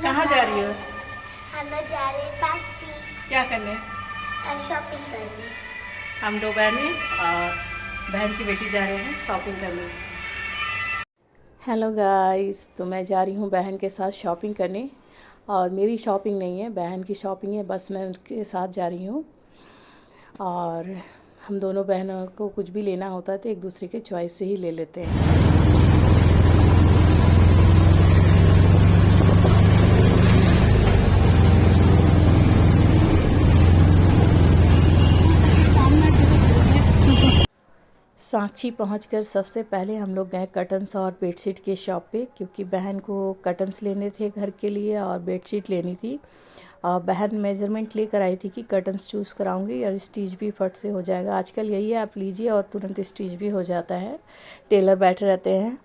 कहाँ जा रही हो? हम लोग जा रहे हैं पाची क्या करने? शॉपिंग करने। हम दो बहनें और बहन की बेटी जा रहे हैं शॉपिंग करने। हेलो गाइस, तो मैं जा रही हूँ बहन के साथ शॉपिंग करने। और मेरी शॉपिंग नहीं है, बहन की शॉपिंग है, बस मैं उनके साथ जा रही हूँ। और हम दोनों बहनों को कुछ भी लेना होता है तो एक दूसरे के चॉइस से ही ले लेते हैं। साक्षी पहुंचकर सबसे पहले हम लोग गए कर्टन्स और बेडशीट के शॉप पे, क्योंकि बहन को कर्टन्स लेने थे घर के लिए और बेडशीट लेनी थी। और बहन मेज़रमेंट लेकर आई थी कि कर्टन्स चूज़ कराऊंगी और स्टिच भी फट से हो जाएगा। आजकल यही है, आप लीजिए और तुरंत स्टिच भी हो जाता है, टेलर बैठे रहते हैं।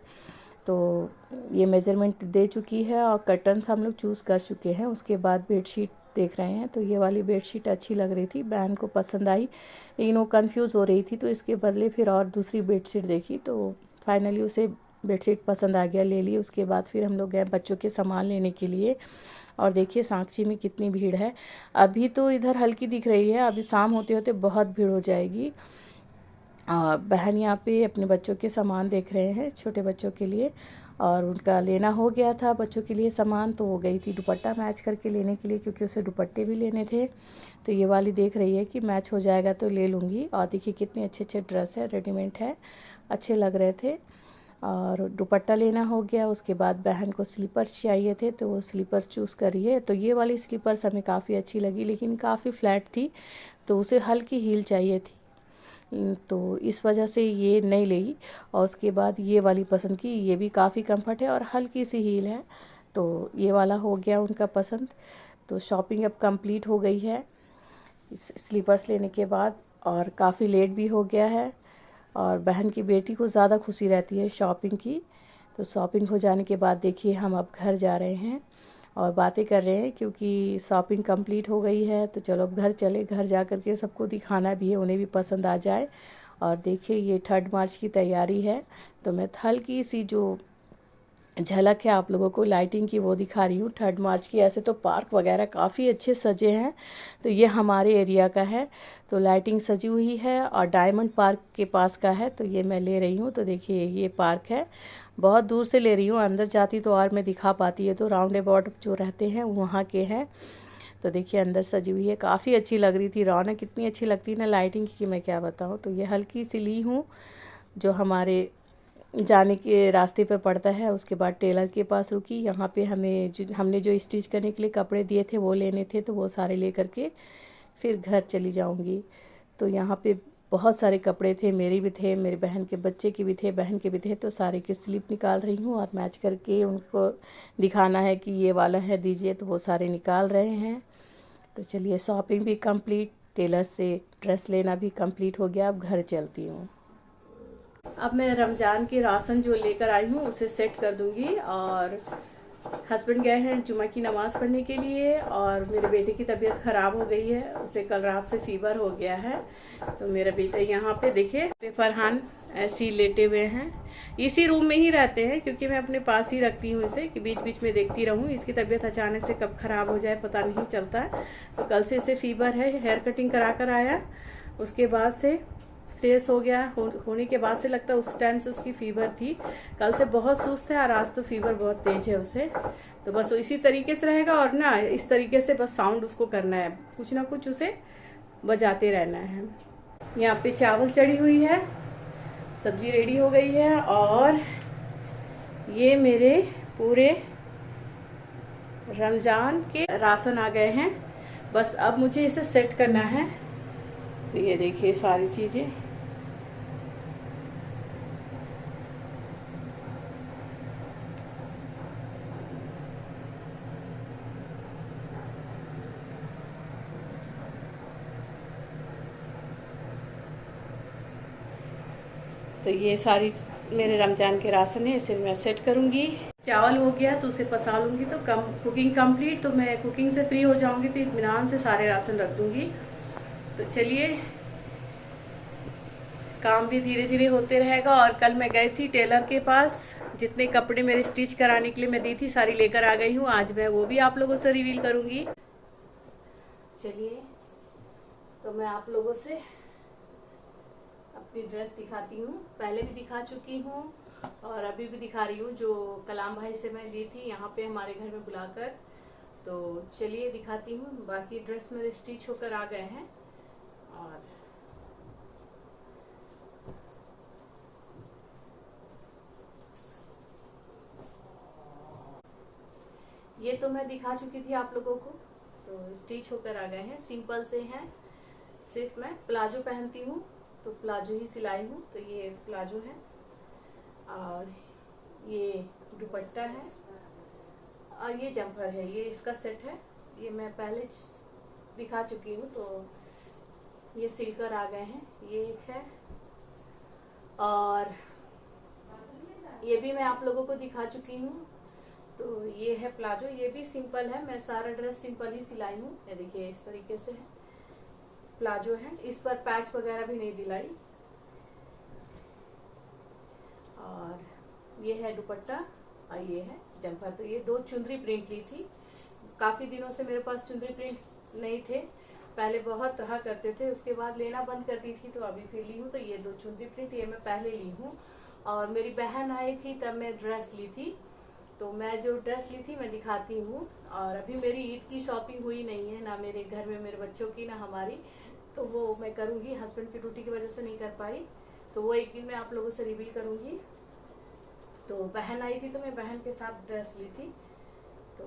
तो ये मेज़रमेंट दे चुकी है और कर्टन्स हम लोग चूज़ कर चुके हैं। उसके बाद बेडशीट देख रहे हैं, तो ये वाली बेडशीट अच्छी लग रही थी, बहन को पसंद आई, लेकिन वो कंफ्यूज हो रही थी, तो इसके बदले फिर और दूसरी बेडशीट देखी, तो फाइनली उसे बेडशीट पसंद आ गया, ले ली। उसके बाद फिर हम लोग गए बच्चों के सामान लेने के लिए। और देखिए साक्षी में कितनी भीड़ है। अभी तो इधर हल्की दिख रही है, अभी शाम होते होते बहुत भीड़ हो जाएगी। बहन यहाँ पे अपने बच्चों के सामान देख रहे हैं, छोटे बच्चों के लिए। और उनका लेना हो गया था बच्चों के लिए सामान, तो वो गई थी दुपट्टा मैच करके लेने के लिए, क्योंकि उसे दुपट्टे भी लेने थे। तो ये वाली देख रही है कि मैच हो जाएगा तो ले लूँगी। और देखिए कितने अच्छे अच्छे ड्रेस है, रेडीमेड है, अच्छे लग रहे थे। और दुपट्टा लेना हो गया। उसके बाद बहन को स्लीपर्स चाहिए थे, तो वो स्लीपर्स चूज़ करिए। तो ये वाली स्लीपर्स हमें काफ़ी अच्छी लगी, लेकिन काफ़ी फ्लैट थी, तो उसे हल्की हील चाहिए थी, तो इस वजह से ये नहीं ली। और उसके बाद ये वाली पसंद की, ये भी काफ़ी कंफर्ट है और हल्की सी हील है, तो ये वाला हो गया उनका पसंद। तो शॉपिंग अब कंप्लीट हो गई है इस स्लीपर्स लेने के बाद, और काफ़ी लेट भी हो गया है। और बहन की बेटी को ज़्यादा खुशी रहती है शॉपिंग की। तो शॉपिंग हो जाने के बाद देखिए हम अब घर जा रहे हैं और बातें कर रहे हैं, क्योंकि शॉपिंग कंप्लीट हो गई है। तो चलो अब घर चले, घर जा कर के सबको दिखाना भी है, उन्हें भी पसंद आ जाए। और देखिए ये 3 मार्च की तैयारी है, तो मैं हल्की सी जो झलक है आप लोगों को लाइटिंग की वो दिखा रही हूँ 3 मार्च की। ऐसे तो पार्क वगैरह काफ़ी अच्छे सजे हैं, तो ये हमारे एरिया का है, तो लाइटिंग सजी हुई है और डायमंड पार्क के पास का है, तो ये मैं ले रही हूँ। तो देखिए ये पार्क है, बहुत दूर से ले रही हूँ, अंदर जाती तो और मैं दिखा पाती है। तो राउंड अबाउट जो रहते हैं वहाँ के हैं। तो देखिए अंदर सजी हुई है, काफ़ी अच्छी लग रही थी। रौनक कितनी अच्छी लगती है ना लाइटिंग की, मैं क्या बताऊँ। तो ये हल्की सी ली हूँ, जो हमारे जाने के रास्ते पर पड़ता है। उसके बाद टेलर के पास रुकी, यहाँ पे हमने जो स्टिच करने के लिए कपड़े दिए थे वो लेने थे, तो वो सारे ले करके फिर घर चली जाऊँगी। तो यहाँ पे बहुत सारे कपड़े थे, मेरे भी थे, मेरे बहन के बच्चे के भी थे, बहन के भी थे, तो सारे की स्लिप निकाल रही हूँ और मैच करके उनको दिखाना है कि ये वाला है दीजिए, तो वो सारे निकाल रहे हैं। तो चलिए शॉपिंग भी कंप्लीट, टेलर से ड्रेस लेना भी कंप्लीट हो गया, अब घर चलती हूँ। अब मैं रमज़ान के राशन जो लेकर आई हूँ उसे सेट कर दूँगी। और हस्बैंड गए हैं जुमा की नमाज़ पढ़ने के लिए, और मेरे बेटे की तबीयत ख़राब हो गई है, उसे कल रात से फ़ीवर हो गया है। तो मेरा बेटा यहाँ पे देखिए, फरहान ऐसे ही लेटे हुए हैं, इसी रूम में ही रहते हैं, क्योंकि मैं अपने पास ही रखती हूँ इसे कि बीच बीच में देखती रहूँ। इसकी तबीयत अचानक से कब ख़राब हो जाए पता नहीं चलता। तो कल से इसे फ़ीवर है, हेयर कटिंग करा कर आया, उसके बाद से फ्रेश हो गया, होने के बाद से लगता है उस टाइम से उसकी फ़ीवर थी। कल से बहुत सुस्त है और आज तो फ़ीवर बहुत तेज़ है उसे। तो बस वो इसी तरीके से रहेगा, और ना इस तरीके से बस साउंड उसको करना है, कुछ ना कुछ उसे बजाते रहना है। यहाँ पे चावल चढ़ी हुई है, सब्जी रेडी हो गई है, और ये मेरे पूरे रमज़ान के राशन आ गए हैं। बस अब मुझे इसे सेट करना है। तो ये देखिए सारी चीज़ें, तो ये सारी मेरे रमज़ान के राशन है, इसे मैं सेट करूँगी। चावल हो गया तो उसे पसा लूँगी, तो कुकिंग कंप्लीट, तो मैं कुकिंग से फ्री हो जाऊँगी, तो इत्मीनान से सारे राशन रख दूँगी। तो चलिए काम भी धीरे धीरे होते रहेगा। और कल मैं गई थी टेलर के पास, जितने कपड़े मेरे स्टिच कराने के लिए मैं दी थी सारी लेकर आ गई हूँ। आज मैं वो भी आप लोगों से रिवील करूँगी। चलिए तो मैं आप लोगों से अपनी ड्रेस दिखाती हूँ। पहले भी दिखा चुकी हूँ और अभी भी दिखा रही हूँ, जो कलाम भाई से मैं ली थी यहाँ पे हमारे घर में बुलाकर। तो चलिए दिखाती हूँ। बाकी ड्रेस मेरे स्टिच होकर आ गए हैं। और ये तो मैं दिखा चुकी थी आप लोगों को, तो स्टिच होकर आ गए हैं। सिंपल से हैं, सिर्फ मैं प्लाजो पहनती हूँ तो प्लाजो ही सिलाई हूँ। तो ये प्लाजो है और ये दुपट्टा है और ये जम्पर है। ये इसका सेट है, ये मैं पहले दिखा चुकी हूँ। तो ये सिलकर आ गए हैं, ये एक है। और ये भी मैं आप लोगों को दिखा चुकी हूँ। तो ये है प्लाजो, ये भी सिंपल है। मैं सारा ड्रेस सिंपल ही सिलाई हूँ। ये देखिए इस तरीके से है, प्लाजो है। इस पर पैच वगैरह भी नहीं दिलाई। और ये है दुपट्टा और ये है जम्पर। तो ये 2 चुंदरी प्रिंट ली थी। काफ़ी दिनों से मेरे पास चुंदरी प्रिंट नहीं थे, पहले बहुत रहा करते थे, उसके बाद लेना बंद कर दी थी। तो अभी फिर ली हूँ। तो ये 2 चुंदरी प्रिंट ये मैं पहले ली हूँ। और मेरी बहन आई थी तब मैं ड्रेस ली थी। तो मैं जो ड्रेस ली थी मैं दिखाती हूँ। और अभी मेरी ईद की शॉपिंग हुई नहीं है, ना मेरे घर में मेरे बच्चों की ना हमारी। तो वो मैं करूँगी, हस्बैंड की ड्यूटी की वजह से नहीं कर पाई। तो वो एक दिन मैं आप लोगों से रिवील करूँगी। तो बहन आई थी तो मैं बहन के साथ ड्रेस ली थी। तो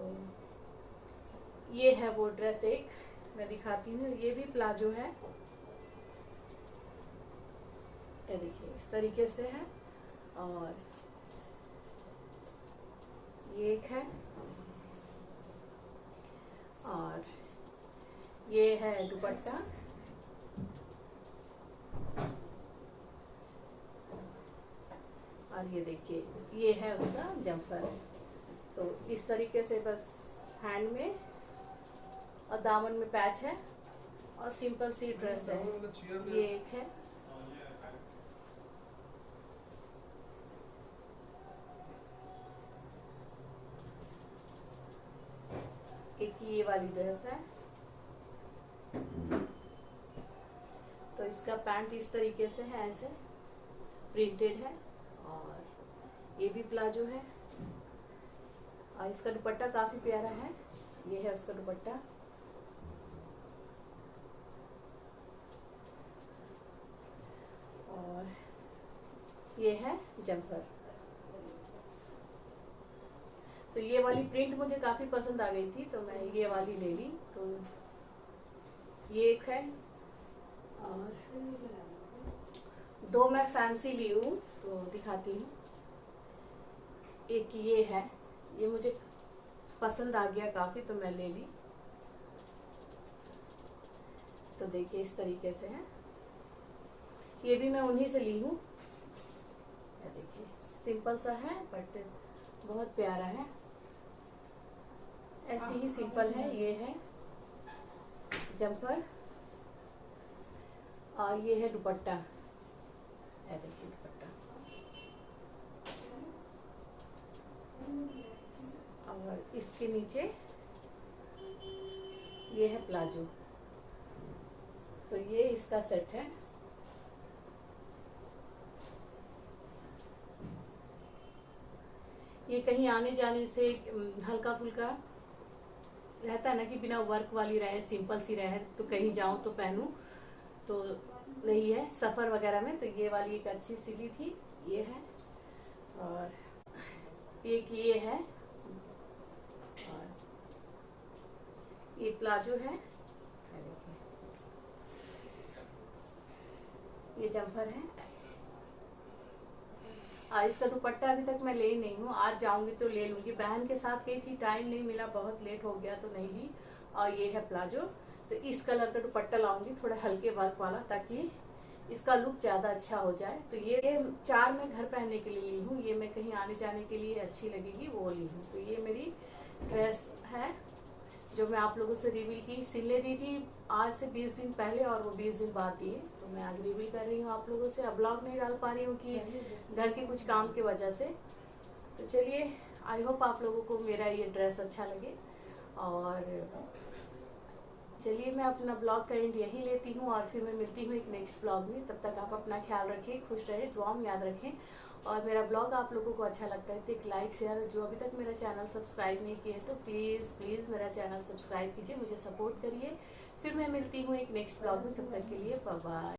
ये है वो ड्रेस, एक मैं दिखाती हूँ। ये भी प्लाजो है, ये देखिए इस तरीके से है। और ये एक है और ये है दुपट्टा। और ये देखिए ये है उसका जम्पर। तो इस तरीके से बस हैंड में और दामन में पैच है और सिंपल सी ड्रेस है। ये एक है। एक ये वाली ड्रेस है। तो इसका पैंट इस तरीके से है, ऐसे प्रिंटेड है। और ये भी प्लाजो है। और इसका दुपट्टा काफी प्यारा है। ये है उसका दुपट्टा। और ये है जम्पर। तो ये वाली प्रिंट मुझे काफी पसंद आ गई थी तो मैं ये वाली ले ली। तो ये एक है और 2 मैं फैंसी ली हूँ तो दिखाती हूँ। एक ये है, ये मुझे पसंद आ गया काफी तो मैं ले ली। तो देखिए इस तरीके से है। ये भी मैं उन्हीं से ली हूँ। देखिए सिंपल सा है बट बहुत प्यारा है। ऐसी ही सिंपल है। ये है जम्पर और ये है दुपट्टा। ये देखिए दुपट्टा। और इसके नीचे ये है प्लाजो। तो ये इसका सेट है। ये कहीं आने जाने से हल्का फुल्का रहता है ना, कि बिना वर्क वाली रहे, सिंपल सी रहे, तो कहीं जाऊं तो पहनूं तो नहीं है, सफ़र वगैरह में। तो ये वाली एक अच्छी सिली थी, ये है। और एक ये है और ये प्लाजो है। ये जम्पर है। इसका दुपट्टा अभी तक मैं ले नहीं हूँ, आज जाऊंगी तो ले लूंगी। बहन के साथ गई थी, टाइम नहीं मिला, बहुत लेट हो गया तो नहीं ली। और ये है प्लाजो। तो इस कलर का दुपट्टा लाऊंगी, थोड़ा हल्के वर्क वाला, ताकि इसका लुक ज़्यादा अच्छा हो जाए। तो ये 4 मैं घर पहनने के लिए ली हूँ। ये मैं कहीं आने जाने के लिए अच्छी लगेगी वो ली हूँ। तो ये मेरी ड्रेस है जो जो मैं आप लोगों से रिवील की सिलने दी थी आज से 20 दिन पहले और वो 20 दिन बाद दिए, तो मैं आज रिवील कर रही हूँ आप लोगों से। अब ब्लॉग नहीं डाल पा रही हूँ कि घर के कुछ काम की वजह से। तो चलिए, आई होप आप लोगों को मेरा ये ड्रेस अच्छा लगे। और चलिए, मैं अपना ब्लॉग का एंड यही लेती हूँ और फिर मैं मिलती हूँ एक नेक्स्ट ब्लॉग में। तब तक आप अपना ख्याल रखें, खुश रहें, दुआ में याद रखें। और मेरा ब्लॉग आप लोगों को अच्छा लगता है तो एक लाइक शेयर, जो अभी तक मेरा चैनल सब्सक्राइब नहीं किए तो प्लीज़ प्लीज़ मेरा चैनल सब्सक्राइब कीजिए, मुझे सपोर्ट करिए। फिर मैं मिलती हूँ एक नेक्स्ट ब्लॉग में, तब तक के लिए बाय बाय।